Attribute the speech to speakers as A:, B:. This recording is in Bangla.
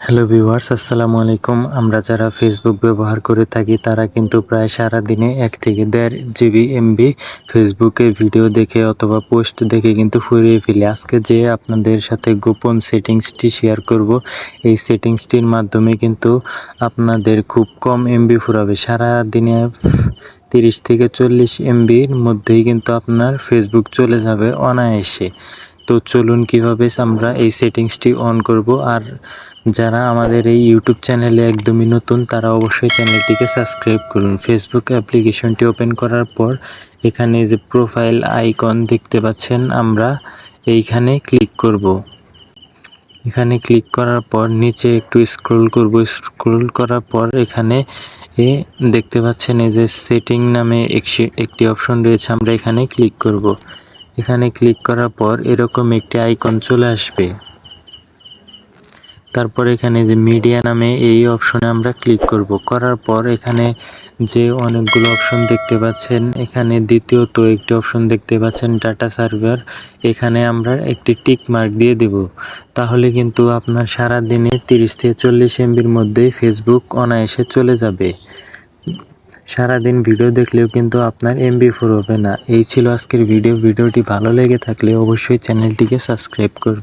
A: হ্যালো ভিউয়ার্স, আসসালামু আলাইকুম। আমরা যারা ফেসবুক ব্যবহার করে থাকি তারা কিন্তু প্রায় সারাদিনে 1 থেকে 1.5 জিবি এমবি ফেসবুকে ভিডিও দেখে অথবা পোস্ট দেখে কিন্তু ফুরিয়ে ফেলি। আজকে যে আপনাদের সাথে গোপন সেটিংসটি শেয়ার করব, এই সেটিংসটির মাধ্যমে কিন্তু আপনাদের খুব কম এমবি ফুরাবে। সারাদিনে 30 থেকে 40 এমবির মধ্যেই কিন্তু আপনার ফেসবুক চলে যাবে অনায়াসে। তো চলুন কিভাবে আমরা এই সেটিংসটি অন করব। আর যারা আমাদের এই ইউটিউব চ্যানেলে একদমই নতুন তারা অবশ্যই চ্যানেলটিকে সাবস্ক্রাইব করুন। ফেসবুক অ্যাপ্লিকেশনটি ওপেন করার পর এখানে যে প্রোফাইল আইকন দেখতে পাচ্ছেন, আমরা এইখানে ক্লিক করব। এখানে ক্লিক করার পর নিচে একটু স্ক্রল করব। স্ক্রল করার পর এখানে দেখতে পাচ্ছেন এই যে সেটিং নামে একটি অপশন রয়েছে, আমরা এখানে ক্লিক করব। এখানে ক্লিক করার পর এরকম একটি আইকন চলে আসবে। তারপর এখানে যে মিডিয়া নামে এই অপশনে আমরা ক্লিক করব। করার পর এখানে যে অনেকগুলো অপশন দেখতে পাচ্ছেন, এখানে দ্বিতীয়ত একটি অপশন দেখতে পাচ্ছেন ডাটা সার্ভার। এখানে আমরা একটি টিক মার্ক দিয়ে দেব। তাহলে কিন্তু আপনার সারা দিনে 30 থেকে 40 এমবির মধ্যেই ফেসবুক অনায়াসে চলে যাবে। সারাদিন ভিডিও দেখলেও কিন্তু আপনার এমবি ফুরোবে না। এই ছিল আজকের ভিডিওটি ভালো লেগে থাকলে অবশ্যই চ্যানেলটিকে সাবস্ক্রাইব করবেন।